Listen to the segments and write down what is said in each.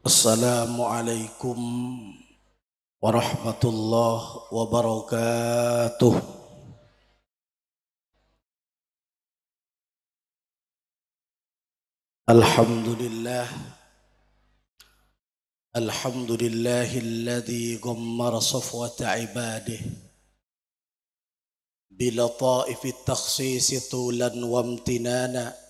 Assalamualaikum warahmatullahi wabarakatuh. Alhamdulillah, alhamdulillahilladzi ghammara safwata ibadihi bilataifi takhsisi tulan wa amtinana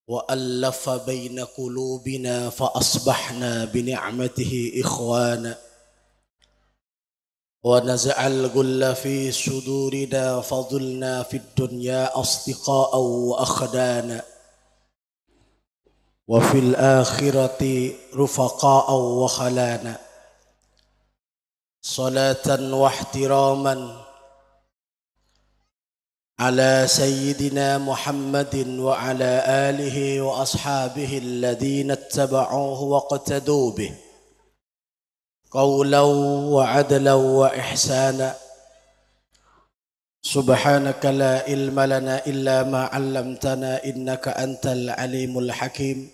wa allafa baina qulubina fa asbahna bi ni'matihi ikhwana wa naza'al gulla fi sudurina fadulna fid dunya asdiqa'a wa akhdana wa fil akhirati rufaqa'a wa khalana salatan wa ihtiraman ala sayyidina Muhammadin wa ala alihi wa ashabihi alladhina ittaba'uhu wa qatadu bih qawlan wa adlan wa ihsana subhanaka la ilma lana illa ma 'allamtana innaka antal alimul hakim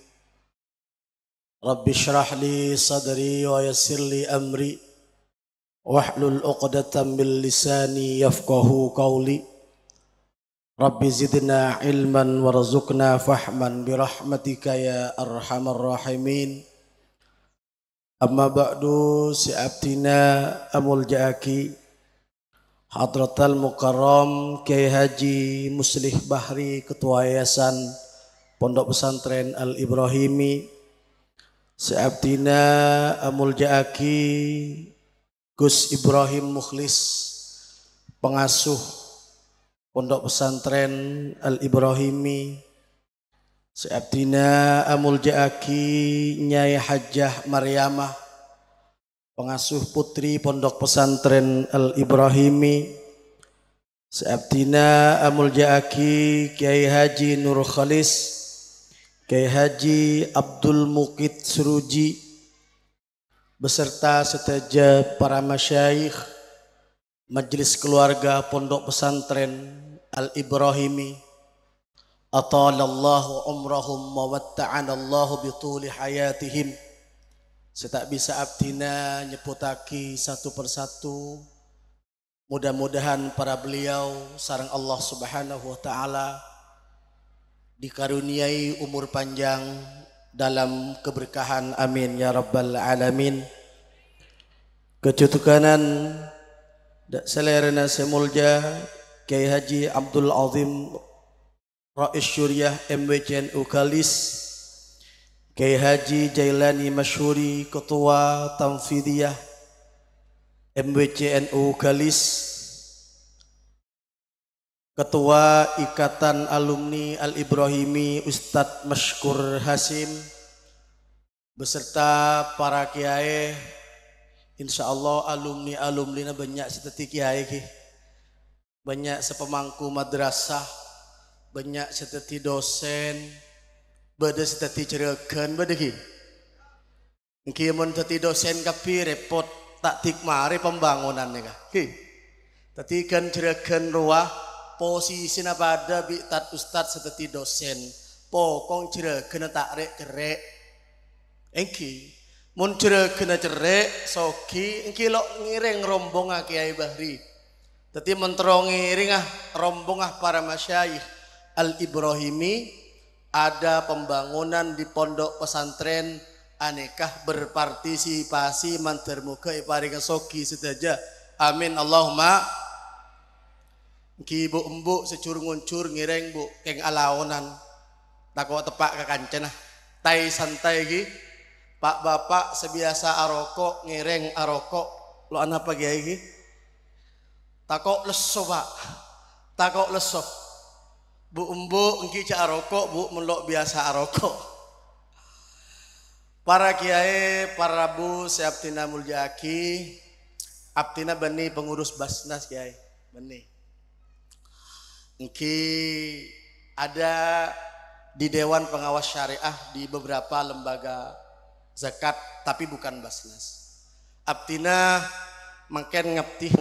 rabbi shrah li sadri wa yassir li amri wahlul 'uqdatam min lisani yafqahu qawli rabbi zidna ilman warzuqna fahman birahmatika ya arhamar rahimin. Amma ba'du, si'abtina amul ja'aki hadratal mukarram Kiai Haji Muslih Bahri, Ketua Yayasan Pondok Pesantren Al-Ibrahimi. Si'abtina amul ja'aki Gus Ibrahim Mukhlis, pengasuh Pondok Pesantren Al-Ibrahimi. Si'abtina amul ja'aki Nyai Hajjah Maryamah, pengasuh putri Pondok Pesantren Al-Ibrahimi. Si'abtina amul ja'aki Kiai Haji Nur Khalis, Kiai Haji Abdul Muqid Suruji, beserta seteja para masyayikh Majelis Keluarga Pondok Pesantren Al-Ibrahimi. Atalallahu umrahum wa matta'anallahu bituli hayatihim. Setak bisa abdina nyeputaki satu persatu. Mudah-mudahan para beliau sareng Allah Subhanahu wa taala dikaruniai umur panjang dalam keberkahan, amin ya rabbal alamin. Kecutukanan selerena semulja Kiai Haji Abdul Azim Rais Syuriah MWCNU Kalis, Kiai Haji Jailani Masyuri Ketua Tanfidiyah MWCNU Kalis, Ketua Ikatan Alumni Al-Ibrahimi Ustadz Mashkur Hasim, beserta para kiai. Insyaallah alumni-alumnina banyak seperti kiai ki, banyak sepemangku madrasah, banyak seperti dosen, beda seperti cereken beda ki. Engki mun teti dosen kapi repot tak tik mari pembangunan nih ki. Teti kan cereken ruah posisi na pada bi tat ustad seperti dosen, pokong cereken tak rek kerek. Engki mun cereken cerek soki engki lo ngiring rombong Kiai Bahri. Teti mentero ngiring rombong para masyayikh Al-Ibrahimi, ada pembangunan di pondok pesantren anekah berpartisipasi mantermuka iparing soki sedaja, amin Allahumma. Ki bu secur nguncur ngireng bu keng alaonan takut tepak ke kancana tai santai ki. Pak bapak sebiasa arokok ngireng arokok lo anak pagi ki takok leso pak, takok leso bu engki cak arokok bu melok biasa arokok. Para kiai, para bu, siaptina muljaki, abtina bani pengurus Basnas kiai bani. Engki ada di Dewan Pengawas Syariah di beberapa lembaga zakat tapi bukan Basnas. Abtina makin ngaptih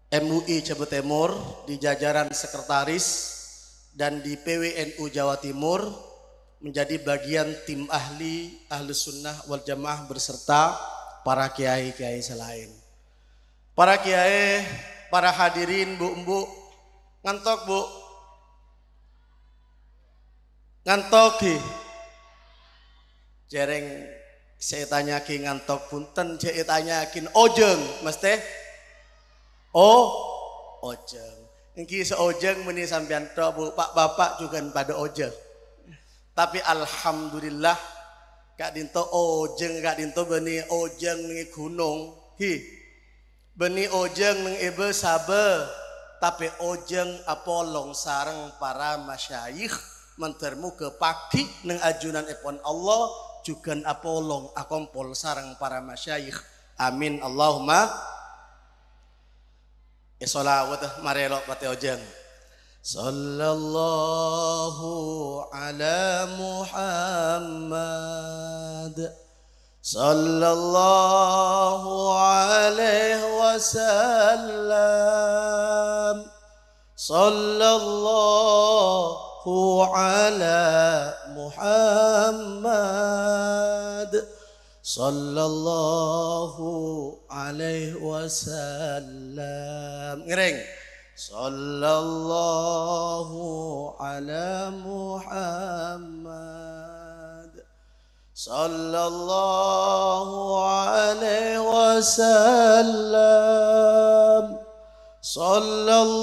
MUI Cebet Timur di jajaran sekretaris dan di PWNU Jawa Timur menjadi bagian tim Ahlus Sunnah wal Jamaah beserta para kiai-kiai selain. Para kiai, para hadirin, bu-bu, ngantok bu, ngantok ki, jereng saya tanyakin ngantok punten, saya tanyakin ojeng, mas teh, ojeng, ingki seojeng meni sampean tok bu, pak bapak juga pada ojeng, tapi alhamdulillah kak dinto ojeng, kak dinto beni ojeng nih gunung, beni ojeng neng ibe sabe, tapi ojeng apolong sareng para masyayikh mentermu ke pagi neng ajunan epon Allah juga apolong akompol sareng para masyayikh. Amin Allahumma. Sholawat marelok pate ojeng. Sallallahu ala Muhammad. Sallallahu alaihi wasallam. Sallallahu ala Muhammad. Sallallahu alaihi wasallam. Ngereng. Sallallahu ala Muhammad. Sallallahu alaihi wasallam. Sallallahu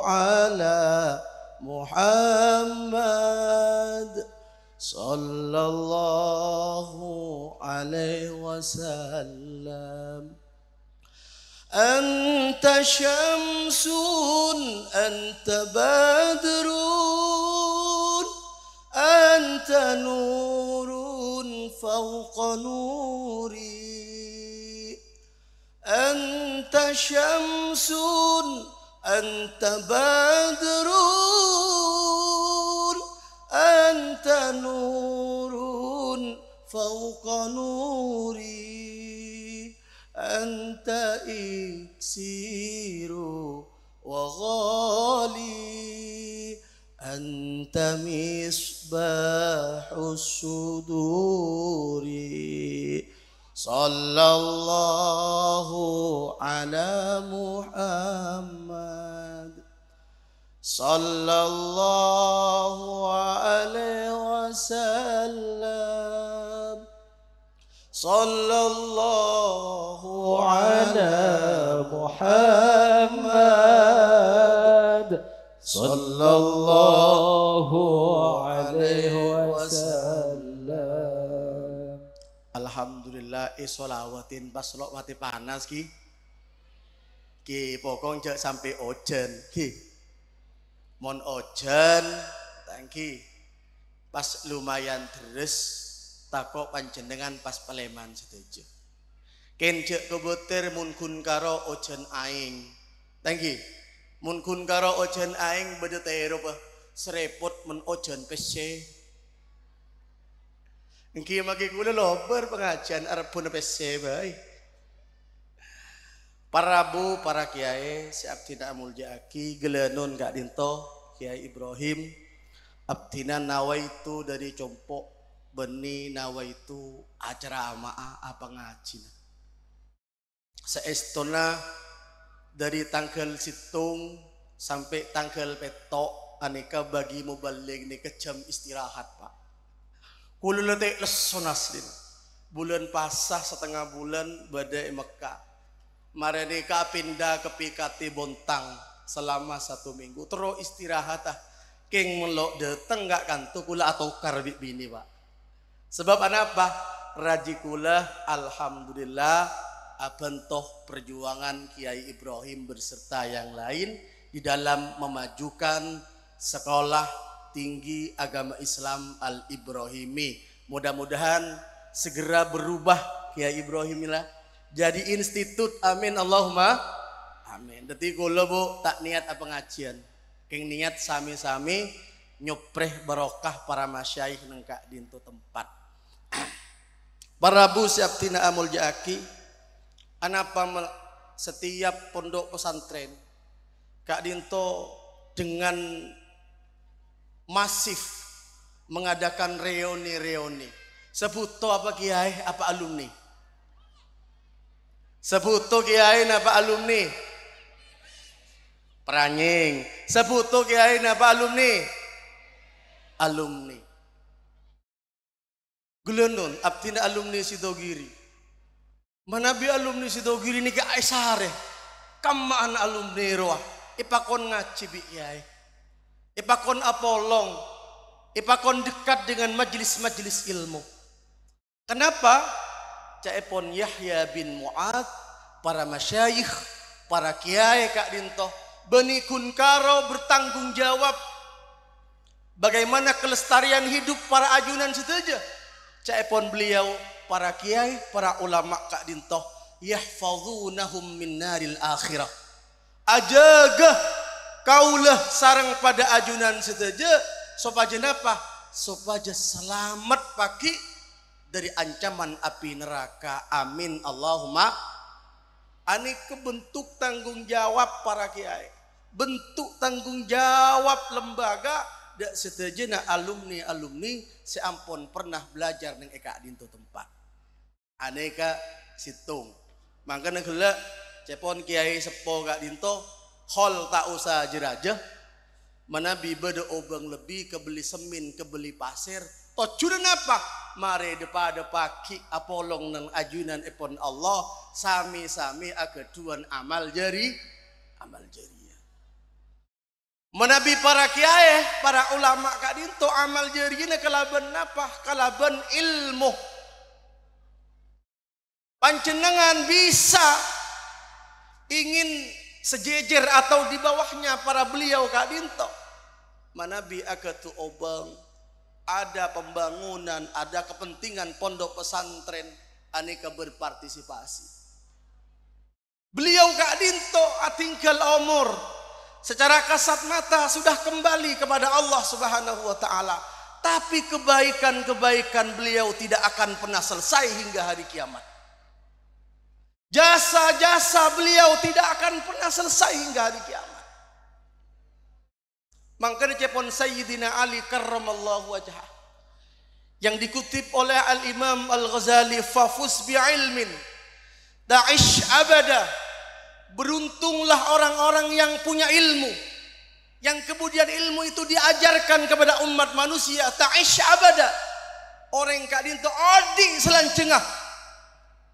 ala Muhammad. Sallallahu alaihi wasallam. Anta syamsun, anta badrun, anta nurun fawqa nuri. Anta syamsun, anta badrun, anta nurun fawqa nuri. Anta iksiru wa ghali, anta misbahus suduri. Sallallahu ala Muhammad. Sallallahu alaihi wasallam. Sallallahu ala Muhammad. Sallallahu alaihi wasallam. Alhamdulillah solawatin pas lo mati panas ki pokong cek sampai ojen ki mon ojen tangki pas lumayan terus takok panjenengan pas Paleman setuju. Kenjek kebeter munkun karo ojen aing. Tangki. Munkun karo ojen aing bedetero pa serepot men ojen PC. Engki magi kula lober pengajian arep pun PC bae. Para bu, para kiai, si abdina muljaki gelenon gak dinto Kiai Ibrahim. Abdina nawaitu dari compok beni nawaitu acara amaah apa ngaji seestona dari tanggal situng sampai tanggal petok aneka bagi mubalik nih jam istirahat pak kululete lesonas din bulan pasah setengah bulan badai Mekah mareneka pindah ke Pikati Bontang selama 1 minggu terus istirahat king melok dateng gak kantu kula atau karbit bini pak. Sebab apa? Rajikulah alhamdulillah abentoh perjuangan Kiai Ibrahim berserta yang lain di dalam memajukan sekolah tinggi agama Islam Al-Ibrahimi. Mudah-mudahan segera berubah Kiai Ibrahim lah jadi institut. Amin Allahumma amin. Dadi kula bu tak niat apa pengajian. Keng niat sami-sami nyopreh barokah para masyayikh nengkak dintu tempat. Para bu siaptina amul jaki anapa setiap pondok pesantren Kak Dinto dengan masif mengadakan reuni. Sebuto apa kiai apa alumni? Sebuto kiai apa alumni? Peranying. Sebuto kiai apa alumni? Alumni. Gulunun abtina alumni Sidogiri. Manabi alumni Sidogiri ni ka aisare. Kamaan alumni roa. Ipakon ngaji bi kiai. Ipakon apolong. Ipakon dekat dengan majelis-majelis ilmu. Kenapa? Caepon Yahya bin Mu'ad, para masyayikh, para kiai kak dinto, benikun karo bertanggung jawab bagaimana kelestarian hidup para ajunan setuju. Caepon beliau para kiai, para ulama kak dinto, yahfazunahum min naril akhirah. Ajaga kaulah sarang pada ajunan setuju supaya apa? Supaya selamat pagi dari ancaman api neraka. Amin Allahumma. Ani kebentuk tanggung jawab para kiai, bentuk tanggung jawab lembaga dak setejena alumni seampun pernah belajar neng eka dinto tempat aneka situng mangkana heula cepon kiai sepo kak dinto hol tak usah jerajah manabi beda obeng lebih kebeli semin kebeli pasir tojuran apa mare depada paki apolong nang ajunan epon Allah sami-sami agaduan amal jariyah. Menabi para kiai, para ulama kak dinto amal jariyah kalaban apa? Kalaban ilmu. Panjenengan bisa ingin sejejer atau di bawahnya para beliau kak dinto. Manabi agatu obang ada pembangunan, ada kepentingan pondok pesantren, aneka berpartisipasi. Beliau kak dinto tinggal umur secara kasat mata sudah kembali kepada Allah Subhanahu wa taala. Tapi kebaikan-kebaikan beliau tidak akan pernah selesai hingga hari kiamat. Jasa-jasa beliau tidak akan pernah selesai hingga hari kiamat. Mangkana cepon Sayyidina Ali karramallahu wajhah yang dikutip oleh Al-Imam Al-Ghazali, fafus bi'ilmin ta'ish abada. Beruntunglah orang-orang yang punya ilmu, yang kemudian ilmu itu diajarkan kepada umat manusia. Ta'ish abada, orang kak dinto odi selancengah.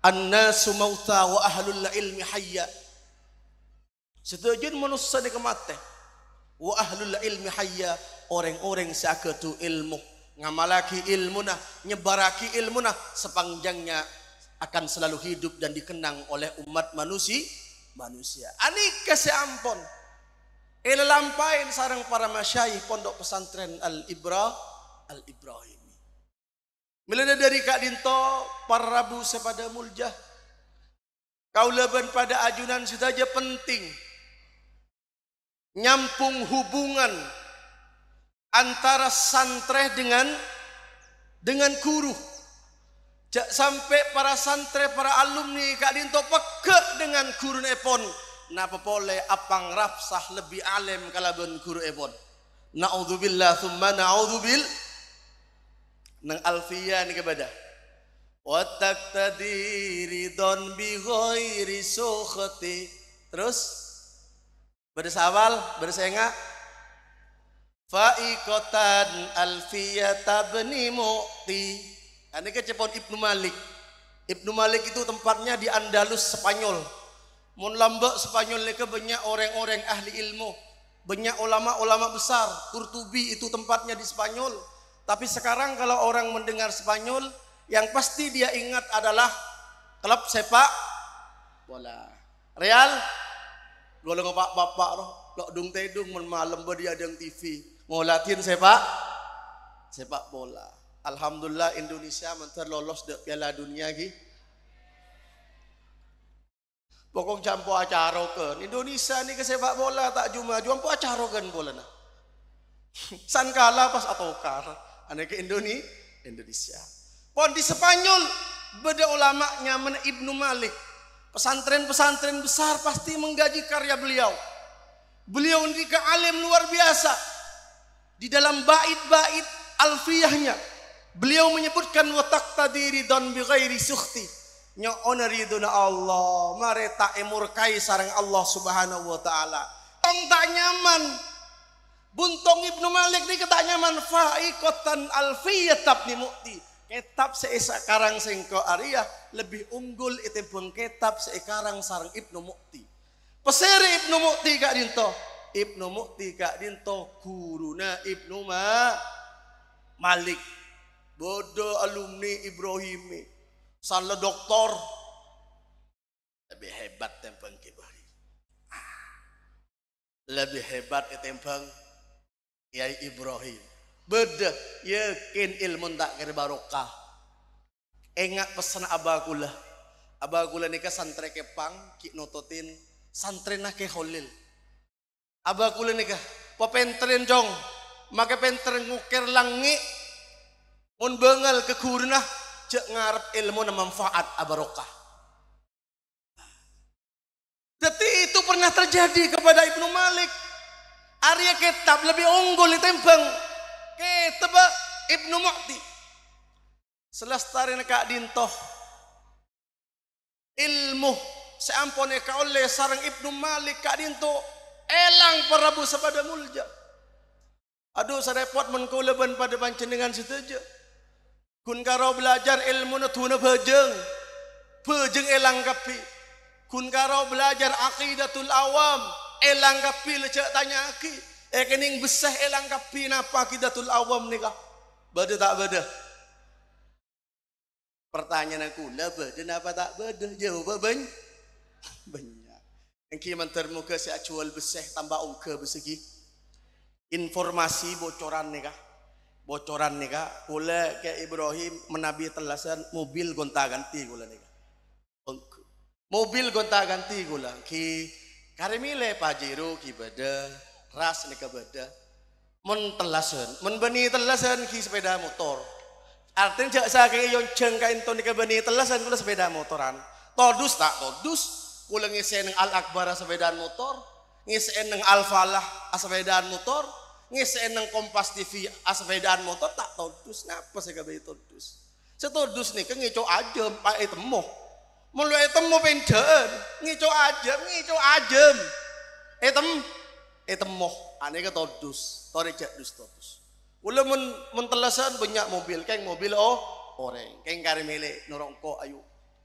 An-nasu mauta wa ahlul ilmi hayya. Setuju manusia di kemate. Wa ahlul ilmi hayya, orang-orang sakatu ilmu ngamalaki ilmunah, nyebaraki ilmunah sepanjangnya akan selalu hidup dan dikenang oleh umat manusia. Anika seampun elelampain sarang para masyayikh pondok pesantren Al-Ibrahimi. Milana dari kak dinto para rabu sepada muljah kaulaban pada ajunan saja penting nyampung hubungan antara santre dengan guru. Jak sampai para santre, para alumni kak dinto peke dengan guru epon. Napa boleh apang rafsah lebih alim kalaban guru epon. Na'udzubillah thumma na'udzubil. Nang alfiya ni kepada. Wa taqtadi ridon bi ghairi sukhati. Terus bersawal, bersenga. Fa'iqatan alfiyata bni mu'ti. Ini kecepon Ibnu Malik. Ibnu Malik itu tempatnya di Andalus, Spanyol. Mun lambak Spanyol mereka banyak orang-orang ahli ilmu, banyak ulama-ulama besar. Qurtubi itu tempatnya di Spanyol. Tapi sekarang kalau orang mendengar Spanyol, yang pasti dia ingat adalah klub sepak bola. Real, golo ngopak bapak roh, lok dung tedung mun malam dia ada yang TV, ngolatin sepak bola. Alhamdulillah Indonesia mentar lolos ke Piala Dunia ki. Pokok campo acara kan Indonesia ni ke sepak bola tak cuma jumpo acara kan bola na. San kalah pas atokar ane ke Indonesia. Pon di Spanyol beda ulamanya mana Ibnu Malik. Pesantren-pesantren besar pasti menggaji karya beliau. Beliau ndika alim luar biasa. Di dalam bait-bait alfiyahnya beliau menyebutkan wa taqtadiri dan bi ghairi sukhti nya onariduna Allah mareta emurkai sareng Allah subhanahu wa ta'ala tong tak nyaman buntong Ibnu Malik ni tak nyaman fa'iqatan alfiyat tabni mu'ti kitab sekarang sengko Ariyah lebih unggul itu bang kitab sekarang sareng Ibnu Mu'ti pesere Ibnu Mu'ti kak dinto Ibnu Mu'ti kak dinto guruna Ibnu Malik bodoh alumni Ibrahimi salah doktor lebih hebat tembang kibari lebih hebat tembang Kiai Ibrahim beda yakin ilmu tak kira barokah enggak pesan abagula nikah santri kepang ki nototin santri nak ke Khalil abagula nikah papentren jong maka pentren ngukir langi mun bengal ke gurunah cek ngarep ilmu na manfaat abarokah jadi itu pernah terjadi kepada Ibnu Malik Arya kitab lebih unggul ditembang kitab Ibnu Mu'ti selestari kak dintoh ilmu seampone ka oleh sarang Ibnu Malik kak dintoh elang parabu sabada mulja aduh sarepot menkuleban pada panjenengan setuju kun karo belajar ilmu na tuna bejeng elang kapi kun karo belajar aqidatul awam elang kapi lecak tanya aki kening besah elang kapi napa aqidatul awam nikah beda tak beda pertanyaan aku lah beda napa tak beda jawab banyak yang kiaman termuka si acual besah tambah ungke besegi informasi bocoran nikah kula ke Ibrahim menabi telasan mobil gonta ganti kula nikah mobil gonta ganti kula ki karimile pajero ki beda ras nikah beda mun telasan mun beni telasan ki sepeda motor artinya jak saking yon jeng ka ento nikah beni telasan kula sepeda motoran todus tak todus kula ngisi nang Al Akbar sepedaan motor ngisi nang Al Falah sepedaan motor ngisi nang Kompas TV sepedaan motor tak todus napa saya kabeh todus setodus nih kan ngico aja pak temoh mulai temu penjen ngico ajem temoh aneh ke todus torejak dus todus ula mun telasan banyak mobil keng mobil oreng keng karimele norongko ayu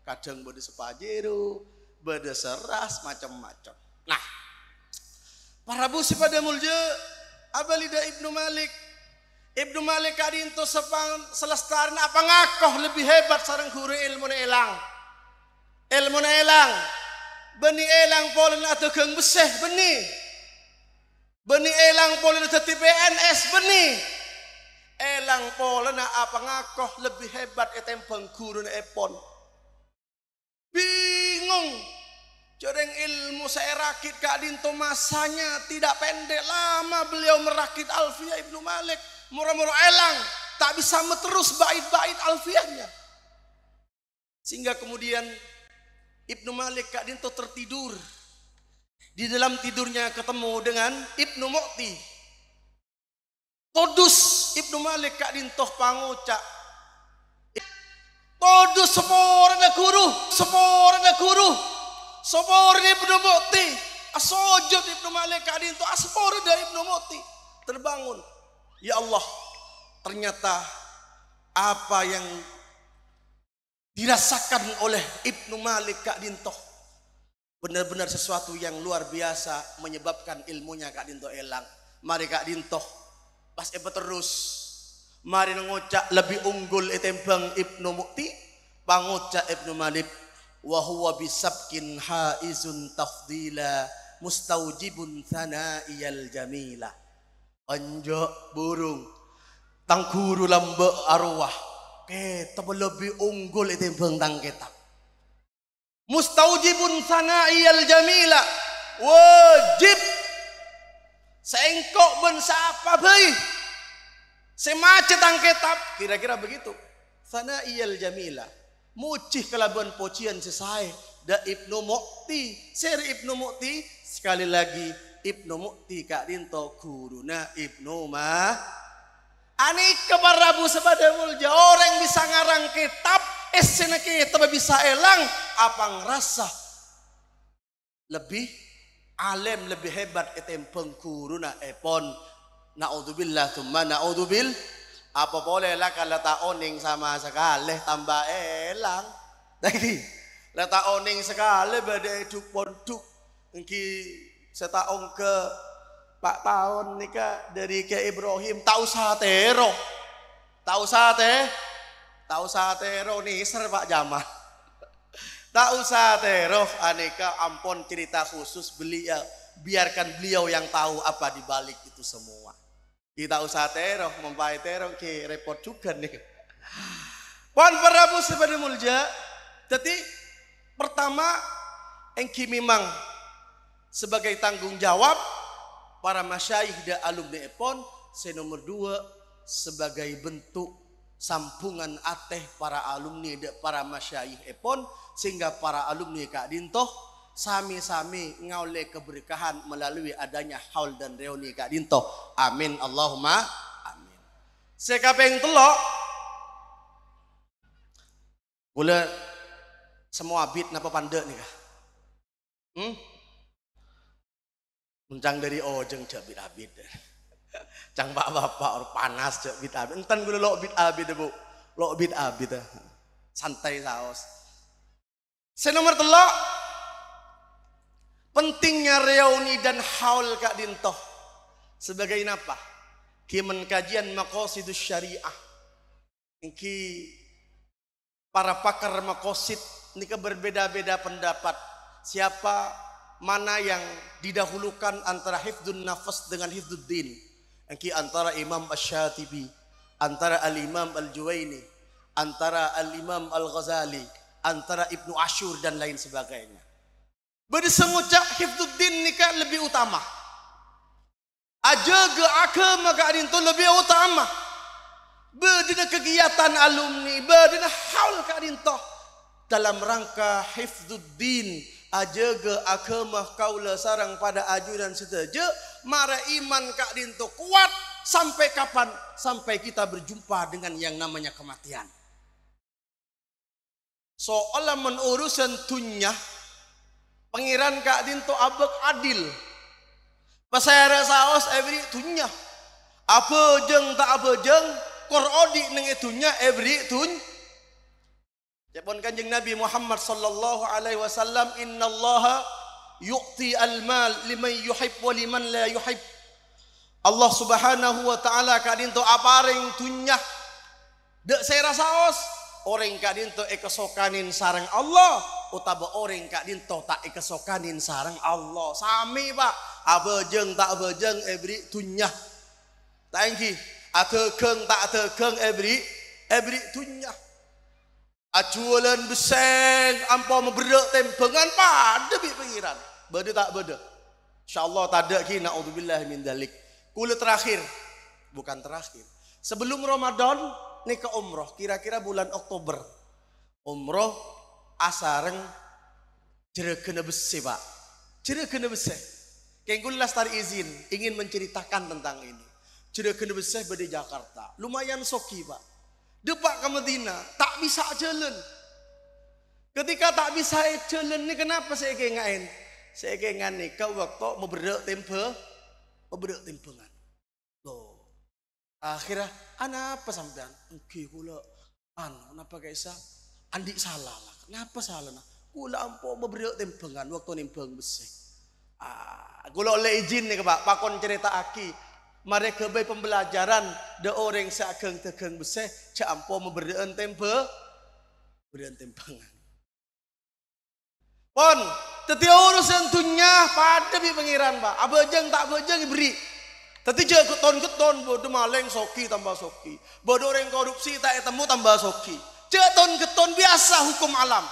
kadang bade sepajero bade seras macam-macam nah para busi pada mulja abalida Ibnu Malik kadinto sepang selestarna apa ngakoh lebih hebat sareng guru ilmu elang beni elang polen atau geng beseh beni elang polen dadi PNS beni elang polen apa ngakoh lebih hebat etembang guru epon bingung joreng ilmu saya rakit Kak Dinto masanya tidak pendek lama beliau merakit Alfiyah Ibnu Malik murah-murah elang tak bisa meterus bait-bait Alfiyahnya sehingga kemudian Ibnu Malik Kak Dinto tertidur di dalam tidurnya ketemu dengan Ibnu Mu'ti todus Ibnu Malik Kak Dinto pangucak todus seporana guru Sopor Ibnu Mu'ti asojud Ibnu Malik Kak Dinto aspor dari Ibnu Mu'ti terbangun ya Allah ternyata apa yang dirasakan oleh Ibnu Malik Kak Dinto benar-benar sesuatu yang luar biasa menyebabkan ilmunya Kak Dinto elang mari Kak Dinto pas terus mari ngocak lebih unggul etembang Ibnu Mu'ti pangocak Ibnu Malik wa huwa bisabkin haizun tafdila mustaujibun thana'iyal jamila anjo burung tang guru lambe arwah kita lebih unggul itu bentang kitab mustaujibun thana'iyal jamila wajib sengkok ben sapa bae semacet tang kitab kira-kira begitu thana'iyal jamila mucih kelabuan pocian sesai da Ibnu Mu'ti ser Ibnu Mu'ti sekali lagi Ibnu Mu'ti Kak Dinto guruna Ibnu Anika barabu sebada mulja orang bisa ngarang kitab esena kitab bisa elang apa ngerasa lebih alim lebih hebat etem pengkuruna epon naudzubillah thumma naudzubil apa boleh lah kalau tak oning sama sekali tambah elang tadi lah tak oning sekali badai duk ponduk engki setaong ke Pak tahun nikah dari ke Ibrahim tak usah tero nih ser Pak Jamal tak usah tero aneka ampun cerita khusus beliau biarkan beliau yang tahu apa dibalik itu semua kita usah tero mempai tero ke repot juga nih pon Prabu sebagai mulja jadi pertama engki memang sebagai tanggung jawab para masyayikh dan alumni epon, nomor 2 sebagai bentuk sampungan ateh para alumni dan para masyayikh epon sehingga para alumni Kak Dintoh sami-sami ngaule keberkahan melalui adanya haul dan reuni Kak Dintoh. Amin Allahumma amin. Sekapeng telok boleh semua bid napa pandek nih kah? Mencang dari ojeng cak bid abid. Cang bapak orang panas cak bid abid. Enten gue lo bid abid bu. Lo bid abid. Santai saos. Senomor telok. Pentingnya reuni dan haul Kak Dintoh. Sebagai apa? Kimen kajian maqasidus syariah. Ki para pakar maqasid ini berbeda-beda pendapat. Siapa mana yang didahulukan antara hifdun nafas dengan hifduddin engki antara Imam Asy-Syatibi antara Al-Imam Al-Juwaini antara Al-Imam Al-Ghazali antara Ibnu Asyur dan lain sebagainya bersemucak hifduddin nikah lebih utama ajaga agama Kak Dintoh lebih utama berdina kegiatan alumni berdina haul Kak Dintoh dalam rangka hifduddin ajaga agama kaula sarang pada ajudan seteja mara iman Kak Dintoh kuat sampai kapan? Sampai kita berjumpa dengan yang namanya kematian. Soal urusan dunya pengiran Kak Dintoh abek adil pasaya saos every dunya apa jeng tak apa jeng korodi neng dunya every dunya. Japon Kanjeng Nabi Muhammad sallallahu alaihi wasallam innallaha yu'ti al-mal liman yuhib wa liman la yuhib. Allah Subhanahu wa taala Kak Dintoh aparing dunya dek saya rasaos orang Kak Dintoh kesokanin sareng Allah utawa orang Kak Dintoh tak kesokanin sareng Allah sami Pak abejeng tak abejeng every dunya tangki ategeng tak ategeng every dunya aculan beseng ampau memberak tempengan pada bi pengiran beda tak beda insyaallah tak ada ki naudzubillah min dzalik kula terakhir bukan terakhir sebelum Ramadan nih ke umroh kira-kira bulan Oktober umroh asareng jeregena besi Pak jeregena besi kengkul lastar izin ingin menceritakan tentang ini jeregena besi di Jakarta lumayan soki Pak depak ke Medina tak bisa jalan ketika tak bisa jalan ni kenapa saya kengain saya kengan ni kau waktu mau berdak tempengan loh akhirnya anak apa sampean oke kula kenapa kaisa andi salah lah kenapa salah nah kula ampo mau berdak tempengan waktu nimpeng besi kula oleh izin nih Pak pakon cerita aki mereka baik pembelajaran de orang seageng tegeng beseh campo memberikan tempangan pon teti urusan dunya pada bi pengiran Pak abejeng tak abejeng beri teti je keton bodoh maleng soki tambah soki bodoh orang korupsi tak ketemu tambah soki keton biasa hukum alam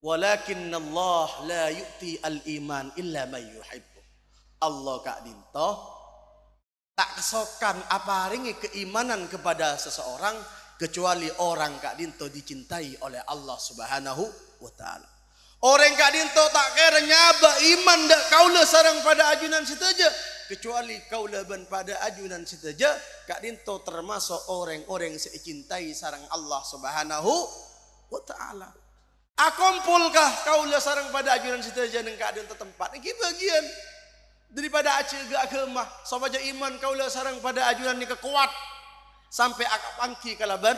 walakin Allah la yu'ti al-iman illa may yuhibbu Allah Kak Dintoh tak kesokan apa ringi keimanan kepada seseorang kecuali orang Kak Dintoh dicintai oleh Allah Subhanahu wa taala. Orang Kak Dintoh tak kira nyaba iman dak kaula sareng pada ajunan saja kecuali kaulaban pada ajunan sitaja kak dinto termasuk orang-orang secintai sarang Allah Subhanahu wa taala. Akumpulkah kaula sarang pada ajunan sitaja nang kak dinto tempat iki bagian daripada aceh agama sabaja iman kaula sarang pada ajunan ni kekuat sampai akap angki kalaban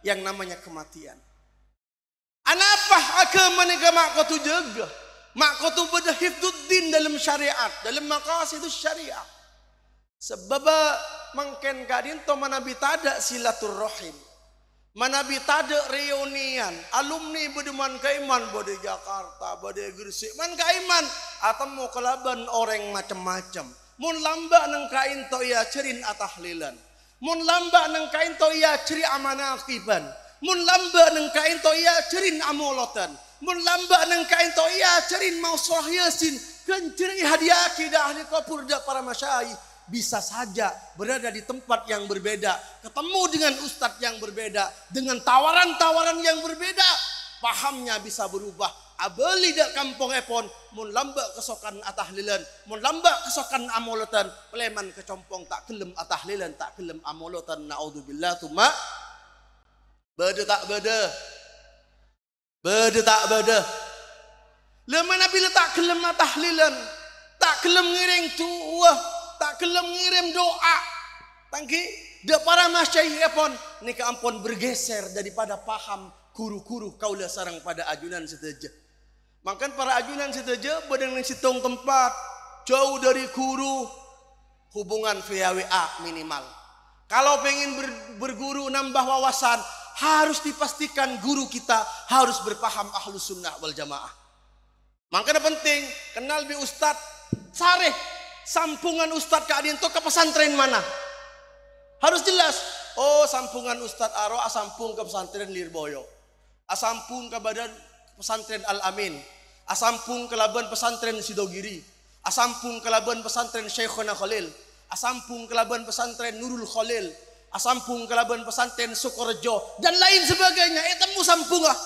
yang namanya kematian. Anapa agama ni mak kau tu jaga, mak kau tu beda hifduddin dalam syariat, dalam maqasidus syariat. Sebab mungkin kadin to manabi tada silaturrahim, manabi tada reunian, alumni bedeman kaiman bode Jakarta, bode Gresik, man kaiman atau mau kelaban orang macam-macam. Mun lamba nang kain to ya cerin atahlilan, mun lamba nang kain to ya ceri amanaqiban. Mun lamba nang kain to ya cerin amolotan, mun lamba nang kain to ya cerin mausurah yasin, kan ceri hadiah kidah ahli kapur da para masyayikh. Bisa saja berada di tempat yang berbeda, ketemu dengan ustadz yang berbeda, dengan tawaran-tawaran yang berbeda, pahamnya bisa berubah. Abeli dak kampung epon, mun lamba kesokan atahlilan, mun lamba kesokan amolotan, peleman kecompong tak kelem atahlilan, tak kelem amolotan, naudzubillah tuma. Beda tak beda, beda tak beda. Lemana bila tak kelem tahlilan, tak kelem ngiring tuah, tak kelem ngirim doa, tangki de para masyayikh pun ni ampun bergeser daripada paham kuru-kuru kaula sarang pada ajunan seteja. Makan para ajunan seteja badang nang situng tempat jauh dari guru, hubungan via WA minimal. Kalau pengen berguru nambah wawasan, harus dipastikan guru kita harus berpaham ahlus sunnah wal jamaah. Makanya penting kenal bi ustad sareh sampungan ustad keadaan itu ke pesantren mana harus jelas. Oh sampungan ustad Aro asampung ke pesantren Lirboyo, asampung ke badan pesantren Al Amin, asampung ke laban pesantren Sidogiri, asampung ke laban pesantren Syekhona Khalil, asampung ke laban pesantren Nurul Khalil, asampung kelaban pesantren Sukorejo dan lain sebagainya. Etemu sampungah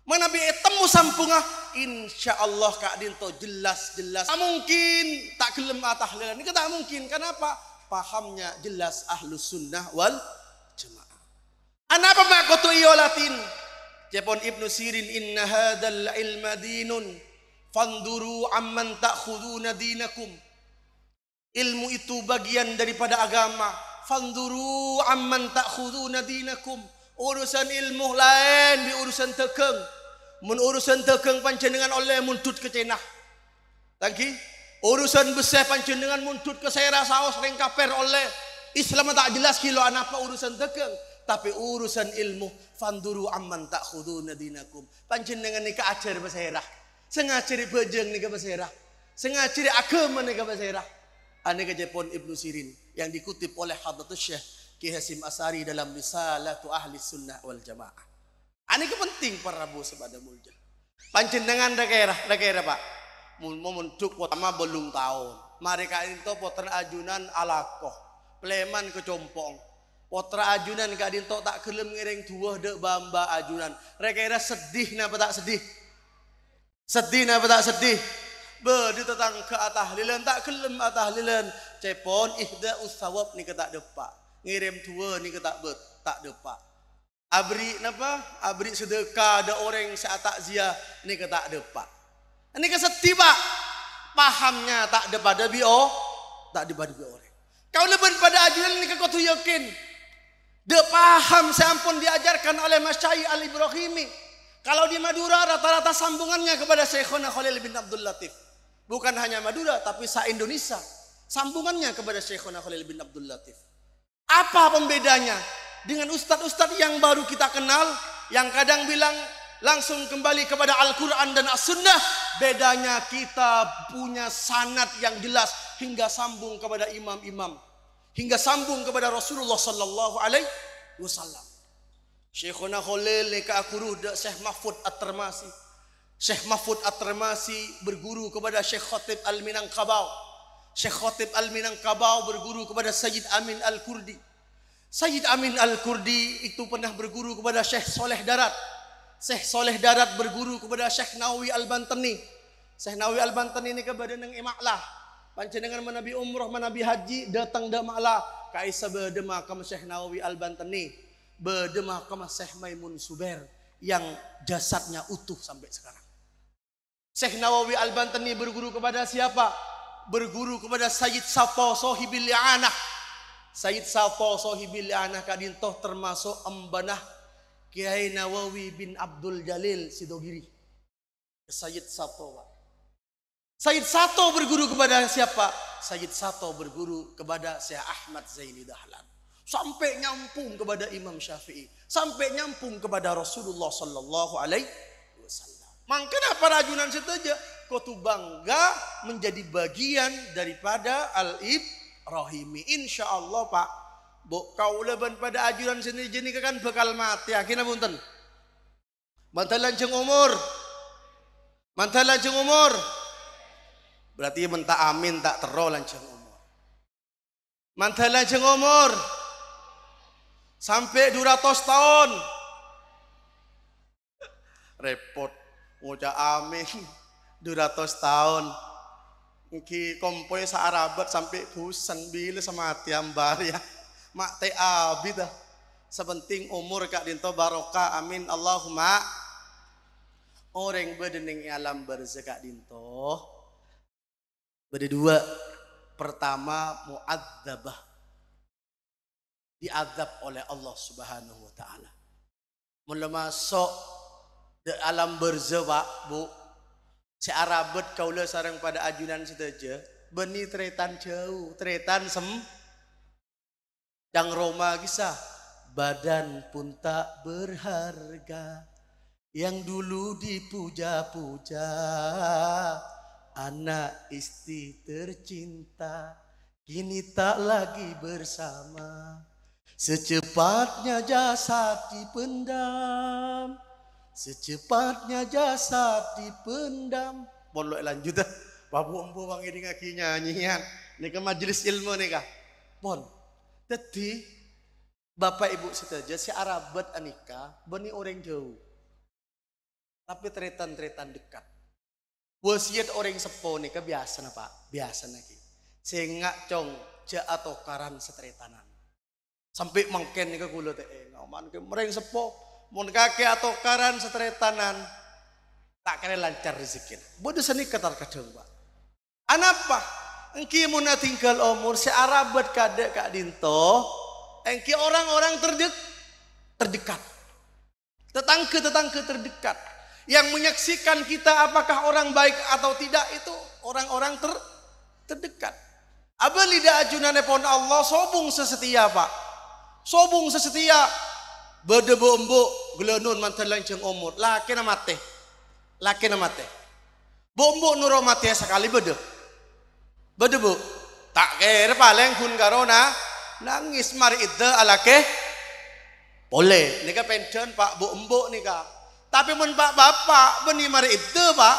mana bi etemu sampungah insyaallah kak dinto jelas-jelas. Tak mungkin tak gelem atahlilan ini tak mungkin. Kenapa? Pahamnya jelas ahlus sunnah wal jamaah. Anapa mak kotu iolatin Jepon Ibnu Sirin inna hadzal ilma dinun fanduru amman ta'khuduna dinakum. Ilmu itu bagian daripada agama. Fanduru amman ta'khuduna dinakum. Urusan ilmu lain di urusan tekeng. Mun urusan tekeng panjenengan oleh muntut ke cenah. Tangki urusan besar panjenengan muntut ke sera saos ring kaper oleh Islam tak jelas kilo anapa urusan tekeng. Tapi urusan ilmu fanduru amman ta'khuduna dinakum. Panjenengan ni ka ajar beserah. Sengajari bejeng ni ka beserah. Sengajari agama ni ka beserah. Ane ke Jepun Ibnu Sirin yang dikutip oleh Hadratus Syekh Ki Hasim Asari dalam Risalatu Ahli Sunnah wal Jamaah. Ane ke penting para rabu sebada mulja. Panjenengan daerah Pak. Memuntuk pertama belum tahun. Mereka itu potra ajunan alakoh. Pleman kecompong. Potra ajunan ka dinto tak kelem ngiring tuah dek bamba ajunan. Mereka sedih napa tak sedih? Sedih napa tak sedih? Bedi tentang ke atahlilan tak kelem atahlilan cepon ihda usawab ni ke tak depak ngirim tua ni ke tak depak abri napa abri sedekah ada orang saat takziah ni ke tak depak ini ke sedih Pak pahamnya tak depada bio tak depada bio orang kau lebih pada ajunan ni ke kau tu yakin de paham seampun diajarkan oleh Masyayikh Al-Ibrahimi. Kalau di Madura rata-rata sambungannya kepada Syekhona Khalil bin Abdul Latif. Bukan hanya Madura tapi se-Indonesia sambungannya kepada Syekhona Khalil bin Abdul Latif. Apa pembedanya dengan ustadz-ustadz yang baru kita kenal yang kadang bilang langsung kembali kepada Al-Quran dan As-Sunnah? Bedanya kita punya sanad yang jelas hingga sambung kepada imam-imam, hingga sambung kepada Rasulullah sallallahu alaihi wasallam. Syekhona Khalil ni ka akuruh da Syekh Mahfud At-Termasi. Syekh Mahfud At-Termasi berguru kepada Syekh Khatib Al-Minangkabau. Syekh Khatib Al-Minangkabau berguru kepada Sayyid Amin Al-Kurdi. Sayyid Amin Al-Kurdi itu pernah berguru kepada Syekh Soleh Darat. Syekh Soleh Darat berguru kepada Syekh Nawawi Al-Bantani. Syekh Nawawi Al-Bantani ini kepada nang Imaklah. panjenengan menabi umroh, menabi haji, datang da ma'la kaisa bede makam Syekh Nawawi Al-Bantani, bede makam Syekh Maimun Subair yang jasadnya utuh sampai sekarang. Syekh Nawawi Al-Bantani berguru kepada siapa? Berguru kepada Sayyid Sato Sohibil Li'anah. Sayyid Sato Sohibil Li'anah kadintoh termasuk embanah Kiai Nawawi bin Abdul Jalil Sidogiri. Sayyid Sato. Sayyid Sato berguru kepada siapa? Sayyid Sato berguru kepada Syekh Ahmad Zaini Dahlan. Sampai nyampung kepada Imam Syafi'i. Sampai nyampung kepada Rasulullah Sallallahu Alaihi Wasallam. Makanya para ajunan setuju kau tuh bangga menjadi bagian daripada Al-Ibrahimi. Insya Allah Pak, kau leban pada ajunan sendiri jenis kan bakal mati. Akhirnya bunten. Mantan lanceng umur. Mantan lanceng umur. Berarti mentah amin tak terol lanceng umur. Mantan lanceng umur. Sampai 200 tahun. Repot. Ngucap amin 200 tahun. Iki kompoy saarabat sampai busan bila sama hati ambar ya. Mak teh abi dah. Sepenting umur kak dinto barokah amin Allahumma. Orang bedening alam berzekak dinto. Berdua. Pertama mu'adzabah. Diazab oleh Allah Subhanahu wa taala. Mula masuk di alam berzebak bu si Arabet kaula sarang pada ajunan sedaja beni tretan jauh tretan yang Roma kisah badan pun tak berharga yang dulu dipuja-puja anak istri tercinta kini tak lagi bersama secepatnya jasad dipendam. Secepatnya jasad dipendam. Boleh lanjut dah. Babu empu bang ini ngaki nyanyian. Ini ke majelis ilmu nih kah. Pon. Jadi bapak ibu saja si Arabet anika beni orang jauh. Tapi tretan-tretan dekat. Wasiat orang sepo nih biasa na pak. Biasa lagi. Sehingga cong ja atau karan setretanan. Sampai mangken nih ke kulo teh. Ngaman ke mereng sepo. Mun kake atau karan setretanan tak kena lancar rezeki. Bodoh seni ketar kadang pak. Anapa? Engki mun tinggal umur si Arabet kade kak dinto. Engki orang-orang terdekat. Tetangga terdekat. Yang menyaksikan kita apakah orang baik atau tidak itu orang-orang terdekat. Aba lidah ajunane pon Allah sobung sesetia pak. Sobung sesetia. Bede bombo gelenun mantan lanceng umur laki na mate bombo nuro mate sekali bede bu tak kira paling kun karona nangis mari ide alake boleh nika pensiun pak bombo nika tapi mun pak bapak beni mari ide pak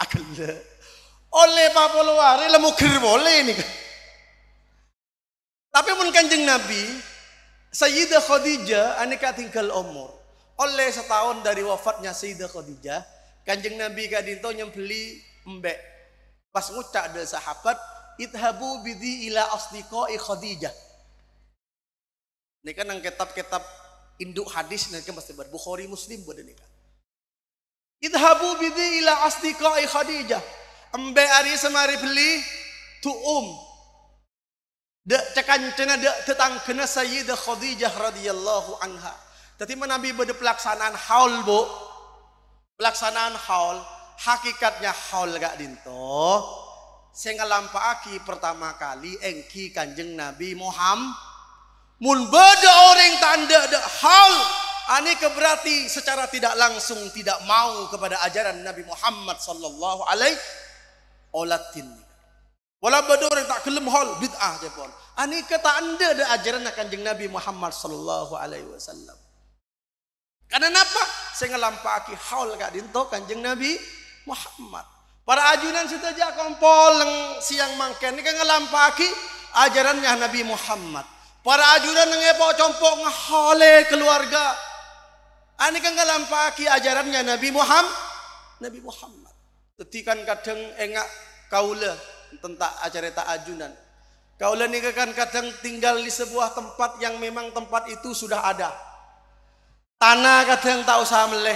akal oleh pak polwari lemukir boleh nika tapi mun kanjeng Nabi Sayyidah Khadijah aneka tinggal umur. Oleh setahun dari wafatnya Sayyidah Khadijah, kanjeng Nabi kadinto nyembeli embek. Pas ngucak ada sahabat, idhabu bidhi ila asdiqai Khadijah. Ini kan nang kitab-kitab induk hadis nanti pasti Bukhari Muslim boleh nih kan. Idhabu bidhi ila asdiqai Khadijah. Embek ari semari beli tuum. Dek cekancena dek tetangkena Sayyidah Khadijah radhiyallahu anha. Tadi Nabi bade pelaksanaan haul bu. Pelaksanaan haul. Hakikatnya haul gak dinto. Saya ngelampaaki pertama kali engki kanjeng Nabi Muhammad. Mun bade orang tanda dek haul. Ani keberarti secara tidak langsung tidak mau kepada ajaran Nabi Muhammad sallallahu alaihi wasallam. Wala bade orang tak kelem hal bid'ah jepon. Ani kata anda ada ajaran kanjeng Nabi Muhammad sallallahu alaihi wasallam. Karena apa? Saya ngelampaki haul gak dinto kanjeng Nabi Muhammad. Para ajunan situ aja kompoleng siang mangken ini kan ngelampaki ajarannya Nabi Muhammad. Para ajunan ngepok compok ngahole keluarga. Ani kan ngelampaki ajarannya Nabi Muhammad. Nabi Muhammad. Tetikan kadang engak kaula tentang acara ajunan. Kaula nika kan kadang tinggal di sebuah tempat yang memang tempat itu sudah ada. Tanah kadang tak usah meleh,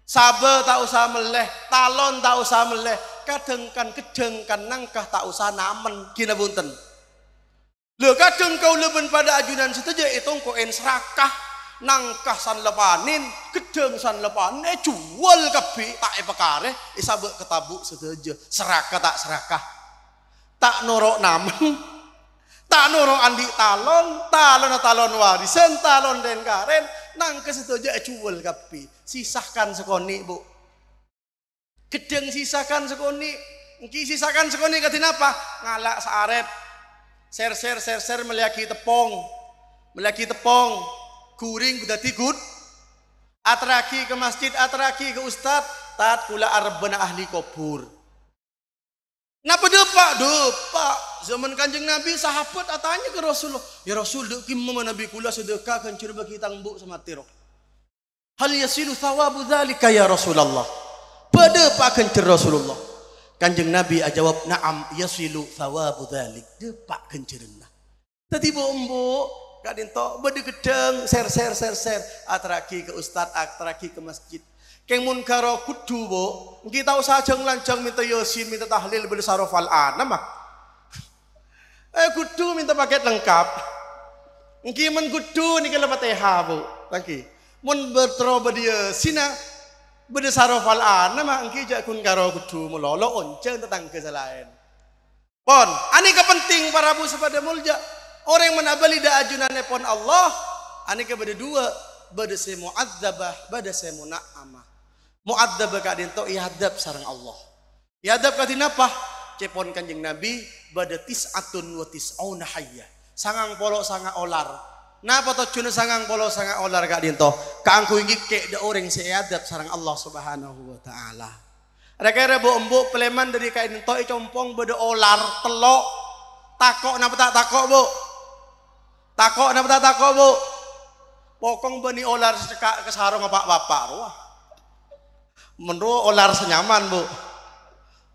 sabe tak usah meleh, talon tak usah meleh, kadang kan kedeng kan nangkah tak usah namen kina bunten. Lho kadang kau leben pada ajunan setuju itu koen serakah nangkah san lepanin, kedeng san lepanin, jual kapi tak epekare, sabe ketabuk setuju, serakah tak serakah, tak norok namen. Tak nurung andi talon warisan, talon den karen, nang kesetuju cuwel kapi. Sisahkan sekoni bu. Gedeng sisahkan sekoni. Engki sisahkan sekoni katin apa? Ngalak saarep. Ser meliaki tepong. Guring dadi gud. Atraki ke masjid, atraki ke ustad. Tat kula arbena ahli kubur. Napa depak? Zaman Kanjeng Nabi sahabat atanya ke Rasulullah, ya Rasul dek kimma Nabi kula sedekah kan curi bagi tangbuk sama tiro. Hal yasilu thawabu dzalika ya Rasulullah. Pada pak kencer Rasulullah. Kanjeng Nabi ajawab na'am yasilu thawabu dzalik. Depak kencerna. Tadi bombo kadin tok bede gedeng ser atraki ke ustad atraki ke masjid. Keng mun karo kudu bo, kita usah lanjang minta yasin minta tahlil bede sarofal anam mah. Kudu minta paket lengkap. Engki men kudu ni kalau Fatihah bu, lagi. Mun bertro bedia sina bede sarofal ana mah engki jak kun karo kudu melolo onceng tentang kesalahan. Pon, ani kepenting para bu sepada mulja. Orang menabali da ajunan pon Allah, ani ke bede dua, bede se muadzabah, bede se muna'amah. Muadzabah ka dinto ihadab sareng Allah. Ihadab ka dinapa? Cepon Kanjeng Nabi bada tis'atun wa tis'auna hayya. Sangang polo sanga olar. Napa to cuna sangang polo sanga olar gak dinto? Kaangku ingi kek da orang seadab sarang Allah Subhanahu wa taala. Rek-rek bu peleman dari kain dinto compong bada olar telok. Takok napa tak takok bu? Takok napa tak takok bu? Pokong bani olar secekak ke sarung bapak ruah. Menro olar senyaman bu.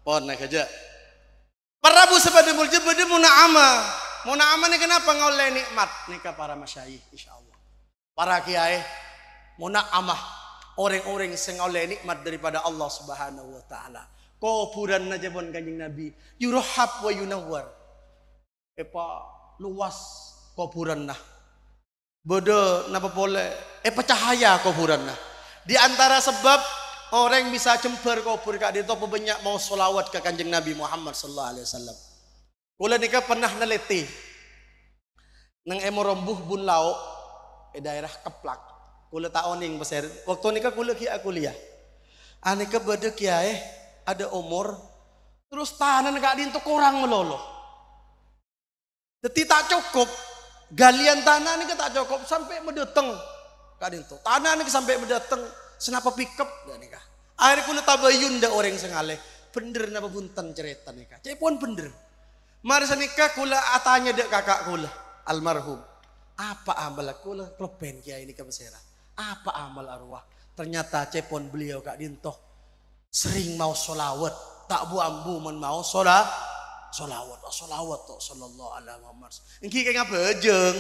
Pon naik aja. Para bu sepada mulja bade muna'amah. Muna'amah ni kenapa ngoleh nikmat nikah para masyayikh insyaallah. Para kiai muna'amah orang-orang sing oleh nikmat daripada Allah Subhanahu wa taala. Kuburan najabon Kanjeng Nabi yurhab wa yunawwar. Luas kuburan nah. Bode napa boleh cahaya kuburan nah. Di antara sebab orang bisa cemper kubur kak dito banyak mau solawat ke Kanjeng Nabi Muhammad sallallahu alaihi wasallam. Kula nika pernah neliti nang emorombuh bun lau daerah Keplak. Kula tak oning beser. Waktu nika kula kuliah. Anika bade kiai ada umur terus tahanan kak dinto kurang melolo. Dadi tak cukup galian tanah nika tak cukup sampai medeteng kak dinto. Tanah nika sampai medeteng senapa pickup gak nikah. Akhirnya kula tabayun da orang sengaleh. Bener napa bunten cerita nikah. Cek pun bener. Mari nikah kula atanya dek kakak kula almarhum. Apa amal kula klopen kiai nikah besera. Apa amal arwah? Ternyata cepon beliau kak dintoh sering mau solawat. Tak bu ambu men mau solawat tok sallallahu alaihi Muhammad. Engki kayak ngabejeng.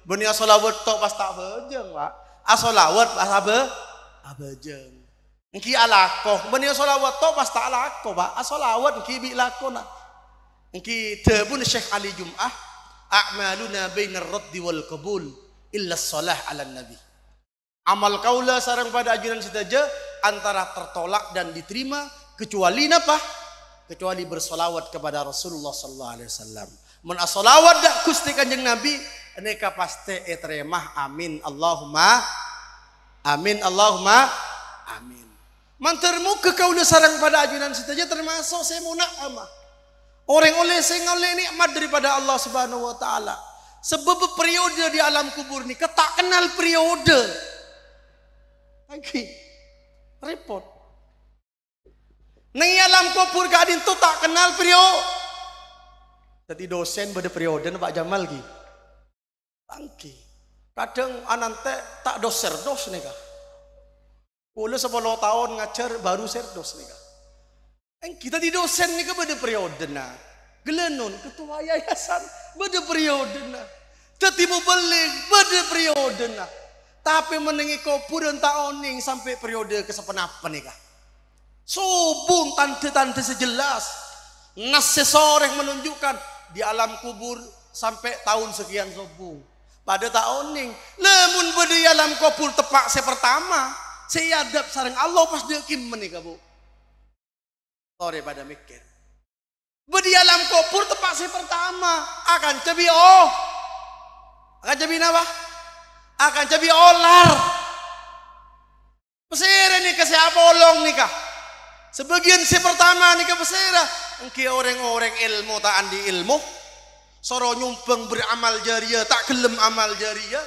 Beni solawat tok pas tak bejeng, Pak. Asolawat pas abejeng. Engki alakoh, beni solawat tok pas tak alakoh, Pak. Asolawat engki bi lakona. Engki debun Syekh Ali Jum'ah, a'maluna bainar raddi wal qabul illa shalah 'ala nabi. Amal kaula sareng pada ajuran saja antara tertolak dan diterima kecuali napa? Kecuali bersolawat kepada Rasulullah sallallahu alaihi wasallam. Mun asolawat dak Gusti Kanjeng Nabi neka pasti etremah amin Allahumma amin Allahumma amin. Mantermu ke kaula sareng pada ajuran saja termasuk saya muna'amah. Orang oleh sing oleh nikmat daripada Allah Subhanahu wa taala. Sebab periode di alam kubur ni tak kenal periode. Lagi repot. Nang alam kubur gadin tu tak kenal periode. Jadi dosen pada periode Pak Jamal ki. Tangki. Kadang anante tak dos serdos nika. Kula 10 tahun ngajar baru serdos nika. Kita di dosen ni ke beda periode na. Gelenon ketua yayasan beda periode na. Tetibu beling beda periode na. Tapi menengi kopu dan tak oning sampai periode kesepenapan ni kah. Subung tante-tante sejelas. Nas seseorang menunjukkan di alam kubur sampai tahun sekian subung. Pada tak oning. Lemun beda alam kubur tepak saya pertama. Saya adab sarang Allah pas dia kim menikah bu. Sore pada mikir. Beda alam kubur tepak saya pertama. Akan cebi akan cebi apa? Akan cebi olar. Pesera nih ke siapa olong nih kah? Sebagian si pertama nih ke pesera. Engki orang-orang ilmu tak andi ilmu. Soro nyumbang beramal jariah tak gelem amal jariah.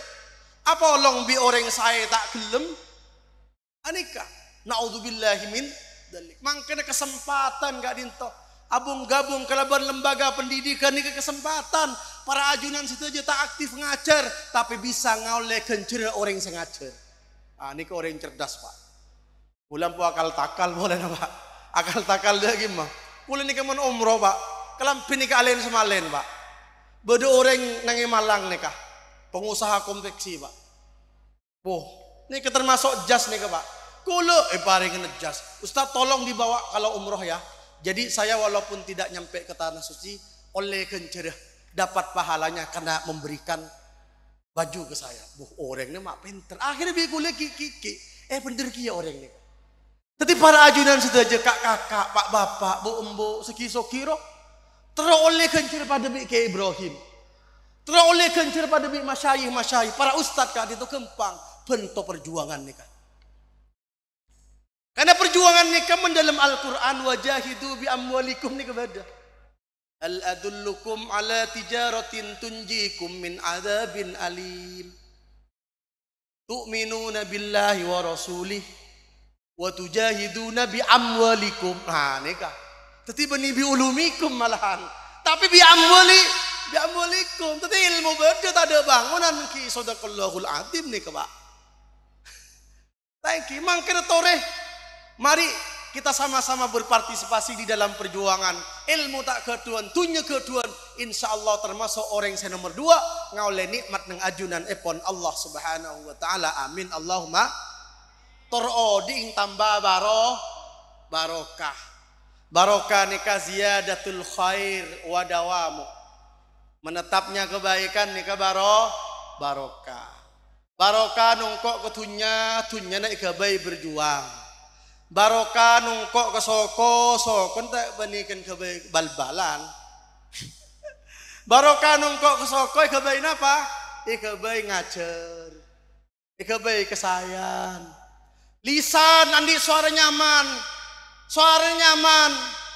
Apa olong bi orang saya tak gelem? Anika. Naudzubillahi min dzalik. Mangkene kesempatan gak dinto. Abung gabung kelaban lembaga pendidikan ini kesempatan. Para ajunan situ aja tak aktif ngajar, tapi bisa ngoleh kencera orang yang ngajar. Ini ke orang cerdas pak. Pulang pu akal takal boleh nggak pak? Akal takal dia gimana? Pulang ni kemen umroh pak. Kelampi ni ke alen semalen pak. Beda orang nangi Malang nih kah? Pengusaha konveksi pak. Ini termasuk jas nih pak. Kulo paling ngejas. Ustaz tolong dibawa kalau umroh ya. Jadi saya walaupun tidak nyampe ke tanah suci, oleh kencerah dapat pahalanya karena memberikan baju ke saya. Orangnya mak pinter. Akhirnya biar kuliah kiki. Bener kia orang ini. Tapi para ajunan sudah aja kakak, pak bapak, bu embu, sekiso kiro. Teroleh kencerah pada bi ke Ibrahim. Teroleh kencerah pada bi masyayih. Para ustad kak itu kempang. Bentuk perjuangan nih kan. Karena perjuangan nikah mendalam Al-Quran wajahidu bi amwalikum nih kepada. Al adullukum ala tijaratin tunjikum min adzabin alim. Tu'minuna billahi wa rasulih wa tujahiduna bi amwalikum. Nah nikah. Tetapi bani bi ulumikum malahan. Tapi bi amwalikum. Tetapi ilmu beda tak ada bangunan ki sadaqallahul azim nih Pak. Thank you. Mangkene toreh. Mari kita sama-sama berpartisipasi di dalam perjuangan. Ilmu tak keduan, tunya keduan. Insya Allah termasuk orang yang nomor 2 ngauleh nikmat nang ajunan epon Allah Subhanahu wa taala. Amin Allahumma. Toroding tambah barokah. Barokah nikah ziyadatul khair wa dawamu. Menetapnya kebaikan nikah barokah. Barokah nungkok ketunya nak kebaik berjuang. Barokah nungkok ke soko tak banikan ke bal-balan. Barokah nungkok ke soko kebaik apa? Kebaik ngajar. Kebaik kesayan. Lisan andi suara nyaman.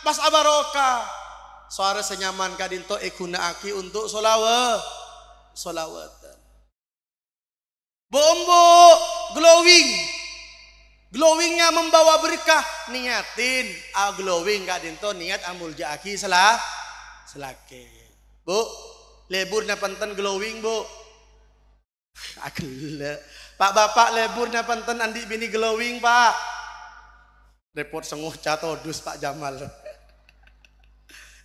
Pas abarokah. Suara senyaman kadinto gunaake untuk solawatan. Bombo glowingnya membawa berkah, niatin glowing gak dinto niat amul jaaki selake. Bu, lebur na panten glowing bu. Agak Pak bapak lebur na panten andi bini glowing pak. Repot senguh catodus Pak Jamal.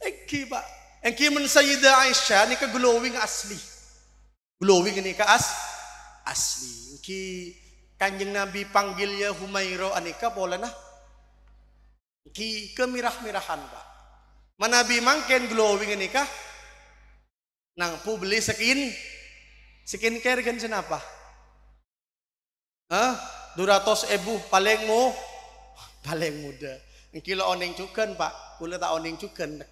Engki pak, engki men Sayyidah Aisyah ni ke glowing asli. Glowing ini ke asli. Engki Kanjeng Nabi panggil ya Humairo anika pola nah. Ki kemirah-mirahan pak. Manabi mangken glowing anika. Nang pu beli skincare kan senapa? 200.000 paling muda. Kilo oning cukan pak. Kula tak oning cukan nak.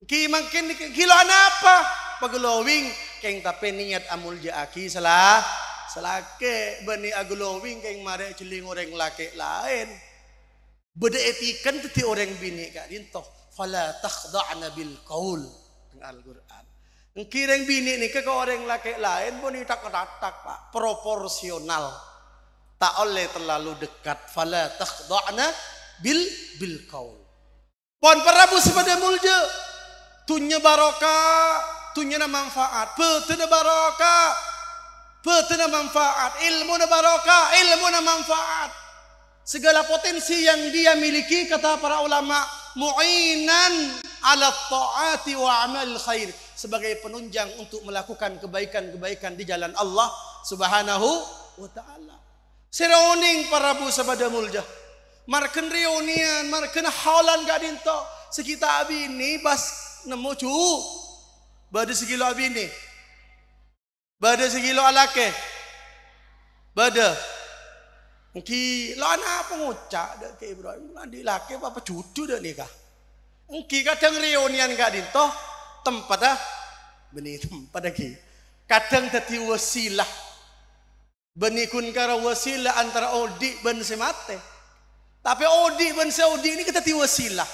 Ki mangken kilo apa? Paglowing keng tapi niat amul jaaki selake bani aglowing keng mare celing orang laki lain. Beda etikan teti orang bini kak dintoh. Fala takhda'na bil qaul Al-Qur'an. Kireng bini ni ke orang laki lain bani tak pak proporsional. Tak oleh terlalu dekat. Fala takhda'na bil qaul. Pon parabu sepada mulja. Tunya barokah, tunya na manfaat. Betena barokah. Betena manfaat, ilmu na barokah, ilmu na manfaat. segala potensi yang dia miliki, kata para ulama, mu'inan ala ta'ati wa amal khair, sebagai penunjang untuk melakukan kebaikan-kebaikan di jalan Allah Subhanahu wa taala. Seroning para bu sabada mulja. Marken reunian, marken haulan gadinto. Sekitar abi ini bas nemu cu. Bada segilo abi ini. Bada segilo alake. Bada. Engki lo anak pengucak dak ke Ibrahim andi laki apa cucu dak nikah. Engki kadang reunian gadinto tempat dah benih tempat lagi. Kadang dadi wasilah. Benikun kara wasilah antara odi ben semate. Tapi odi ben seodi ini kita ti wasilah.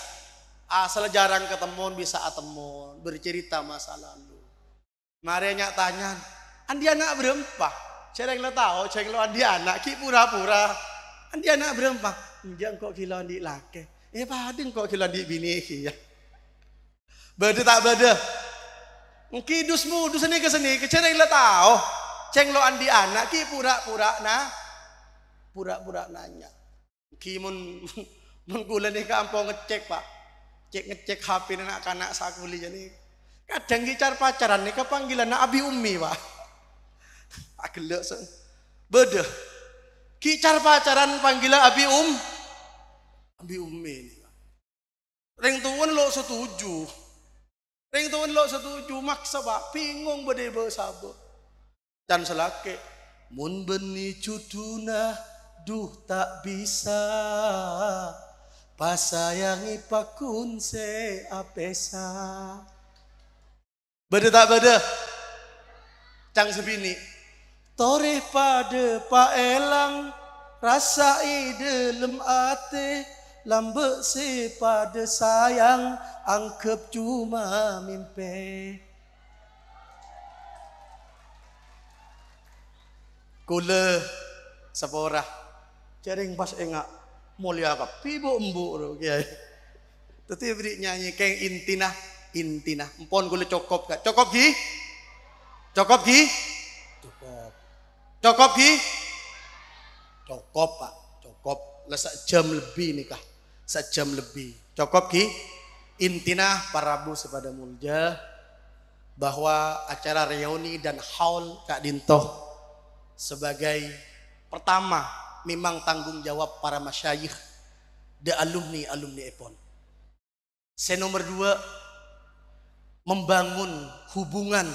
Asal jarang ketemu bisa ketemu, bercerita masa lalu. Mari nyak tanya, andi anak berempat. Cereng lo tahu, cereng lo andi anak ki pura-pura. Andi anak berempat. Jangan kok kilo andi laki. Padeng kok kilo andi bini ki ya. Beda tak beda. Mungkin dusmu dusani ke sini, kecereng lo tahu. Ceng lo andi anak ki pura-pura nanya. Ki mun kula nih kampung ngecek Pak. Ngecek HP anak-anak sakuli jadi. Kadang gicar pacaran nih panggilan abi ummi Pak. Agelek beda. Gicar pacaran panggilan abi ummi nih. Ring tuan lo setuju. Ring tuan lo setuju maksa Pak. Bingung bede bersabot. Dan selake mun beni cuduna duh tak bisa pasayangi pakun se apesa. Beda tak beda. Cang sebini toreh pada pa elang rasai delem ate lambe se pada sayang angkep cuma mimpi. Kula sepora jaring pas engak mulia apa pibo embuk ro kiai. Tetapi beri nyanyi keng intina empon kula cokop gak cokop gi cokop Pak cokop lah sak jam lebih nikah sak jam lebih cokop gi intina para bu sepada mulja bahwa acara reuni dan haul Kak Dintoh sebagai pertama memang tanggung jawab para masyayikh de alumni Epon. Nomor 2 membangun hubungan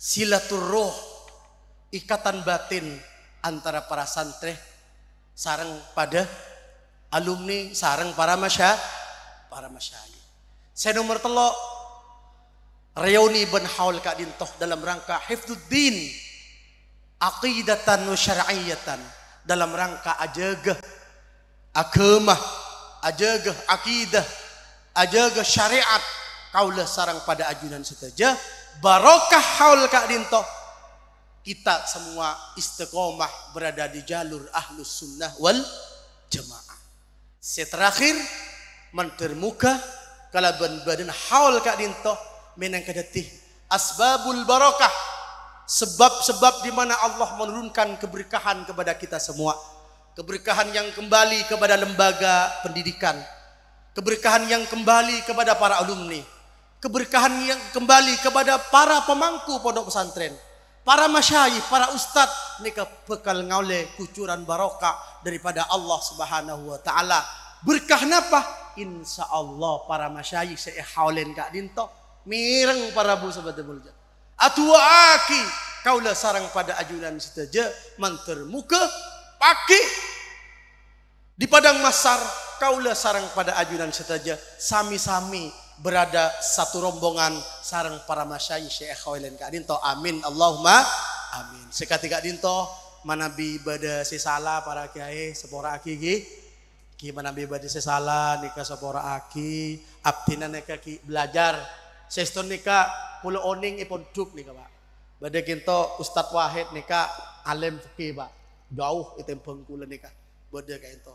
silaturroh ikatan batin antara para santri sareng pada alumni sareng para masyayikh. Nomor 3 reuni ben haul Kak Dintoh dalam rangka hifdzuddin aqidatan wa syar'iyatan, dalam rangka ajaga agama, ajaga akidah, ajaga syariat kaulah sarang pada ajunan seteja barokah haul Kak Dintoh kita semua istiqomah berada di jalur ahlus sunnah wal jamaah. Terakhir mentermuka kalaban badan haul Kak Dintoh menang kedetih asbabul barokah, sebab-sebab di mana Allah menurunkan keberkahan kepada kita semua. Keberkahan yang kembali kepada lembaga pendidikan. Keberkahan yang kembali kepada para alumni. Keberkahan yang kembali kepada para pemangku pondok pesantren. Para masyayikh, para ustadz. Mereka bekal ngaule kucuran barokah daripada Allah Subhanahu wa ta'ala. Berkah napa? Insya Allah para masyayikh saya haulen Kak Dintoh. Mireng para bu sahabat mulja. Atua aki kaulah sarang pada ajunan seteja mantermuka pagi di padang masar kaulah sarang pada ajunan seteja sami-sami berada satu rombongan sarang para masyayikh Syekh Khawailen Kak Dintoh. Amin Allahumma amin. Sekati Kak Dintoh manabi bada sesala para kiai sepora aki ki manabi bada sesala nikah sepora aki abdina nikah ki belajar seston nikah pulau oning ipon duk nih Pak. Badai kinto Ustadz Wahid nikah alim fikih Pak. Jauh itu Bengkulu nikah. Badai kayak itu.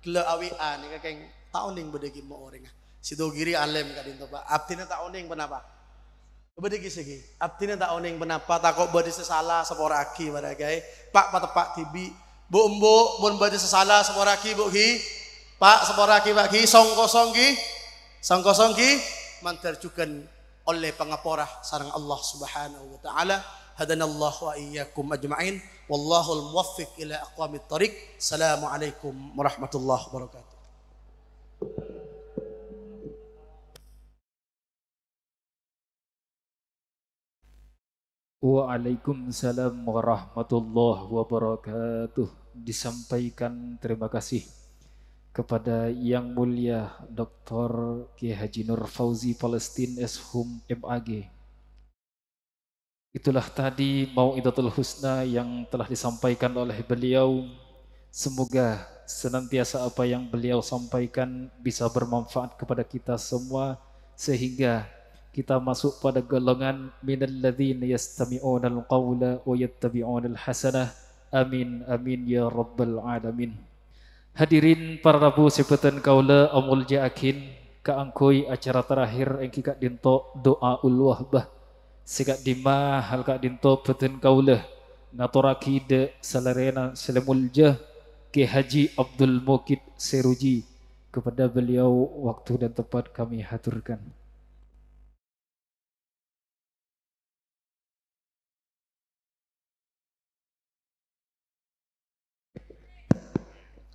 Gila awia nikah kayak tahuning badai kimmo orang. Sidogiri alim Kak Dintoh Pak. Abdina tahuning kenapa? Badai kisah Abdina tahuning kenapa? Takut badai sesalah sepora aki badai kayak Pak patepak tibi Bu embu mun baca sesalah seporaki bu ki pak seporaki pak ki songkosong ki mantarjukan oleh pengaporah sareng Allah Subhanahu wa taala. Hadanallahu wa iyyakum ajma'in wallahul muwaffiq ila aqwamit thoriq. Assalamualaikum warahmatullahi wabarakatuh. Waalaikumsalam warahmatullahi wabarakatuh. Disampaikan terima kasih kepada Yang Mulia Dr. Kiai Haji Nur Fauzi Palestin Eshum MAG. Itulah tadi Mau'idatul Husna yang telah disampaikan oleh beliau. Semoga senantiasa apa yang beliau sampaikan bisa bermanfaat kepada kita semua, sehingga kita masuk pada golongan minal ladzina yastami'una al-qawla wa yattabi'una al-hasanah. Amin amin ya rabbal alamin. Hadirin para rabu sepetan kaula amul jaakin kaangkoi acara terakhir yang kika dinto doa ul wahbah sikak dimah hal kak dinto peten kaula ngaturaki de salarena selemulja Ki Haji Abdul Mukid Seruji. Kepada beliau waktu dan tempat kami haturkan.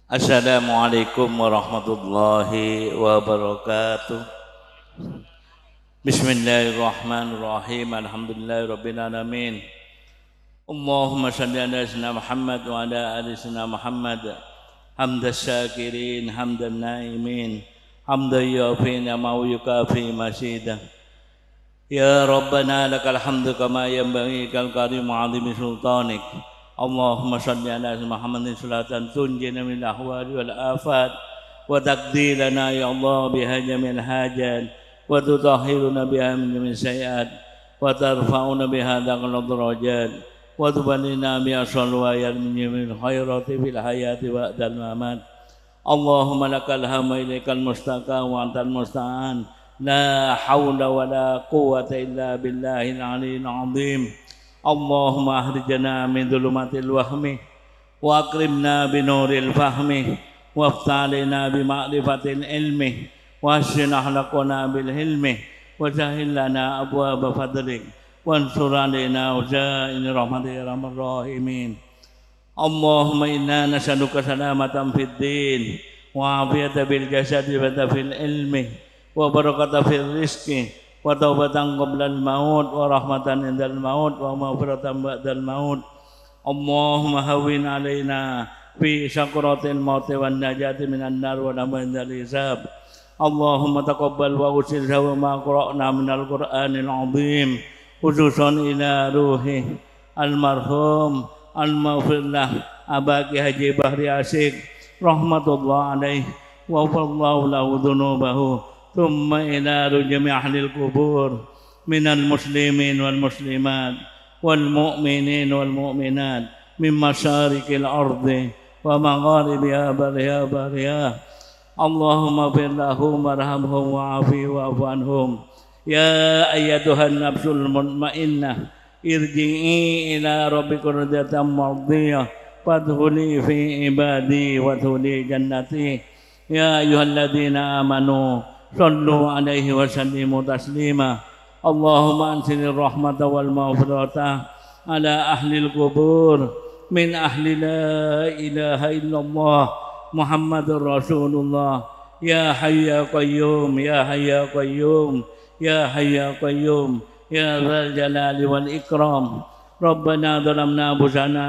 Assalamualaikum warahmatullahi wabarakatuh. Bismillahirrahmanirrahim. Alhamdulillahirabbil alamin. Allahumma shalli ala sayyidina Muhammad wa ala ali sayyidina Muhammad. Hamdas syakirin, hamdan naimin, hamdan yafi ni'amahu yukafi masyidah. Ya Rabbana lakal hamdu kama yanbaghi kal karim azimi sultanik. Allahumma salli ala Muhammadin salatan tunjina min ahwali wal afat wa taqdilana ya Allah biha jamil hajat wa tutahhiruna biha min sayiat wa tarfa'una biha daqal darajat wa tubalina bi aswal min khairati fil hayati wa dal mamat. Allahumma lakal hamdu ilaikal mustaqa wa antal musta'an. La hawla wa la quwwata illa billahil aliyyil azim. Allahumma ahrijana min dhulumatil wahmi wa akrimna binuril fahmi waftah alaina bima'rifatil ilmi washrah laqana bil hilmi wa sahhil lana abwaaba fadlik wansur alaina uzain rahmatir rahmanir rahimin. Allahumma inna nas'aluka salamatan fid din wa afiyatan bil jasadi wa fil ilmi wa barakatan fil rizqi wa taubatan qabla al-maut wa rahmatan indal maut wa maghfiratan ba'dal maut. Allahumma hawwin alaina fi sakratil maut wan najati minan nar wa indal hisab. Allahumma taqabbal wa usil wa ma qara'na minal Qur'anil azim khususan ila ruhi almarhum al-maghfirlah Abaki Haji Bahri Asik rahmatullah alaih wa wallahu lahu dhunubahu. ثم إلى جميع أهل القبور من المسلمين والمسلمات والمؤمنين والمؤمنات من مشارق الأرض ومغاربها برها برها. اللهم اغفر لهم وارحمهم وعافهم واعف عنهم. يا أيتها النفس المطمئنة ارجعي إلى ربك راضية مرضية فادخلي في عبادي وادخلي جنتي. يا أيها الذين آمنوا صلوا عليه وسلموا تسليما. اللهم أنزل الرحمة والمغفرة على أهل القبور من أهل لا إله إلا الله محمد رسول الله. يا حي يا قيوم يا حي يا قيوم يا حي يا قيوم يا ذا الجلال والإكرام. ربنا ظلمنا أنفسنا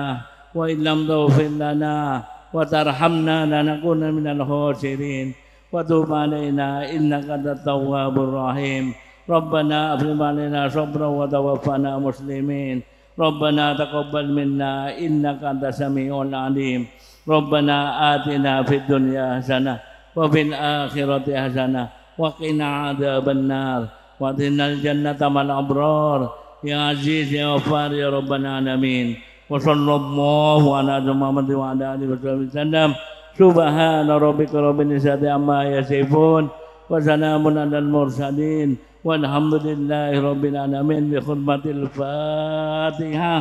وإن لم تغفر لنا وترحمنا لنكون من الخاسرين. وتوب علينا إنك أنت التواب الرحيم. ربنا أفرغ علينا صبرا وتوفنا مسلمين. ربنا تقبل منا إنك أنت السميع العليم. ربنا آتنا في الدنيا حسنة وفي الآخرة حسنة وقنا عذاب النار وادخلنا الجنة مع الأبرار. يا عزيز يا غفار يا رب العالمين. وصلى الله على محمد وعلى آله وصحبه وسلم. Subhana rabbika rabbil izzati amma yasifun wa salamun alal mursalin walhamdulillahi rabbil alamin. Bi khutbatil Fatihah.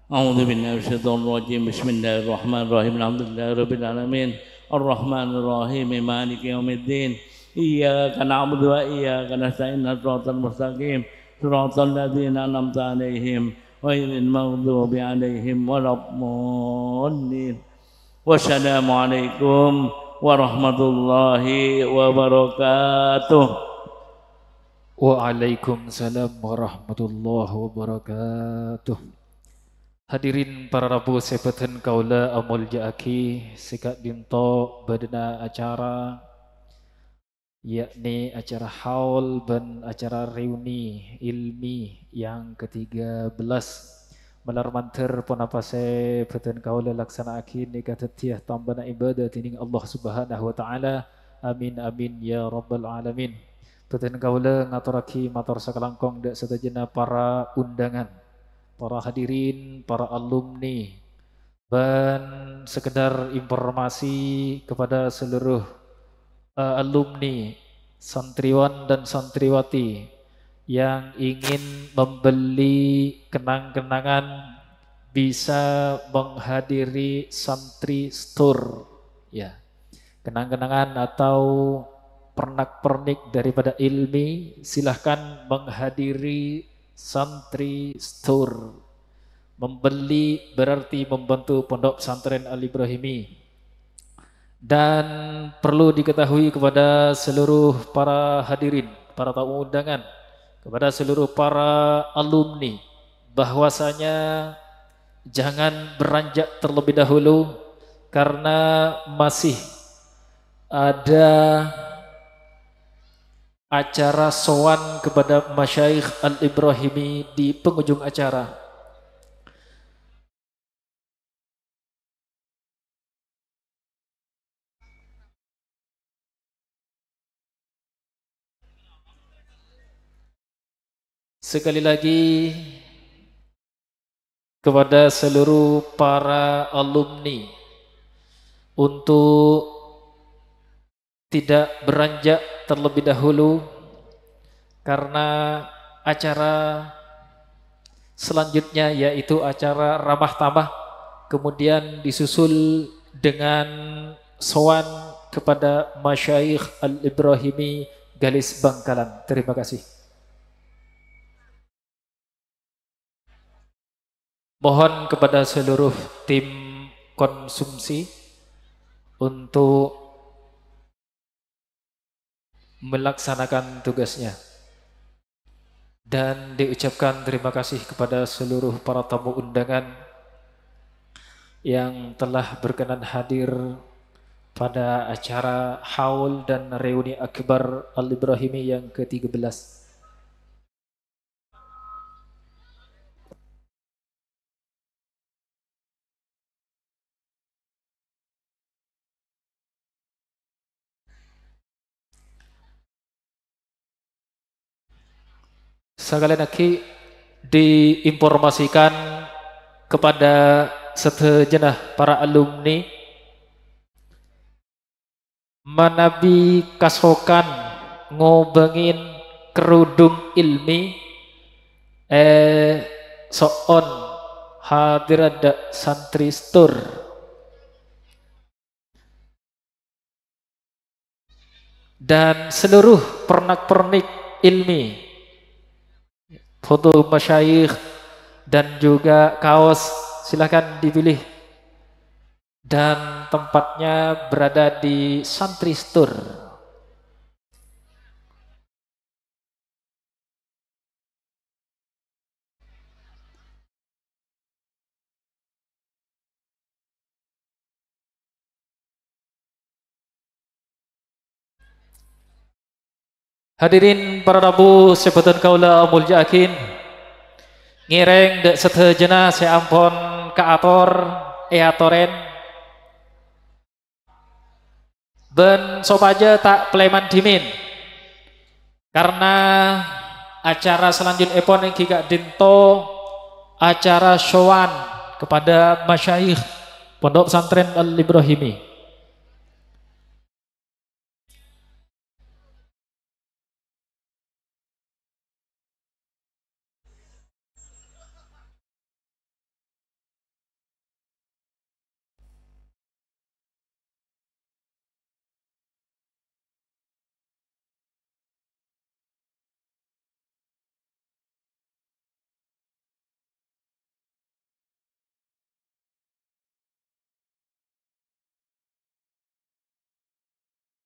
أعوذ بالله من الشيطان الرجيم بسم الله الرحمن الرحيم الحمد لله رب العالمين الرحمن الرحيم مالك يوم الدين إياك نعبد وإياك نستعين صراط المستقيم صراط الذين أنعمت عليهم غير المغضوب عليهم ولا الضالين والسلام عليكم ورحمة الله وبركاته. Waalaikumsalam warahmatullahi wabarakatuh. Hadirin para rabu sebeten kaula amul jaaki sikat dinto badana acara yakni acara haul dan acara reuni ilmi yang ke-13 melarmanter ponapase beten kaula laksana akin nikah tetiah tambana ibadah tining Allah Subhanahu wa taala. Amin amin ya rabbal alamin. Beten kaula ngaturaki matur sakalangkong dak sadajana para undangan, para hadirin, para alumni, dan sekedar informasi kepada seluruh alumni, santriwan dan santriwati yang ingin membeli kenang-kenangan bisa menghadiri santri store, ya, kenang-kenangan atau pernak-pernik daripada ilmi, silahkan menghadiri santri store. Membeli berarti membantu pondok pesantren Al-Ibrahimi. Dan perlu diketahui kepada seluruh para hadirin, para tamu undangan, kepada seluruh para alumni, bahwasanya jangan beranjak terlebih dahulu karena masih ada acara sowan kepada Masyayikh Al-Ibrahimi di penghujung acara. Sekali lagi kepada seluruh para alumni untuk tidak beranjak terlebih dahulu karena acara selanjutnya yaitu acara ramah tamah, kemudian disusul dengan sowan kepada Masyayikh Al-Ibrahimi Galis Bangkalan. Terima kasih. Mohon kepada seluruh tim konsumsi untuk melaksanakan tugasnya. Dan diucapkan terima kasih kepada seluruh para tamu undangan yang telah berkenan hadir pada acara haul dan reuni akbar Al-Ibrahimi yang ke-13. Sekalian lagi diinformasikan kepada sejenak para alumni manabi kasokan ngobengin kerudung ilmi soon hadir ada santri stur dan seluruh pernak-pernik ilmi, foto masyayikh dan juga kaos silakan dipilih, dan tempatnya berada di santri store. Hadirin para rabu sebutan kaula mulya akin ngireng dek setejena seampon kaator eatoren ben sopaja tak pleman dimin karena acara selanjutnya epon yang kika dinto acara sowan kepada masyayikh pondok pesantren Al-Ibrahimi.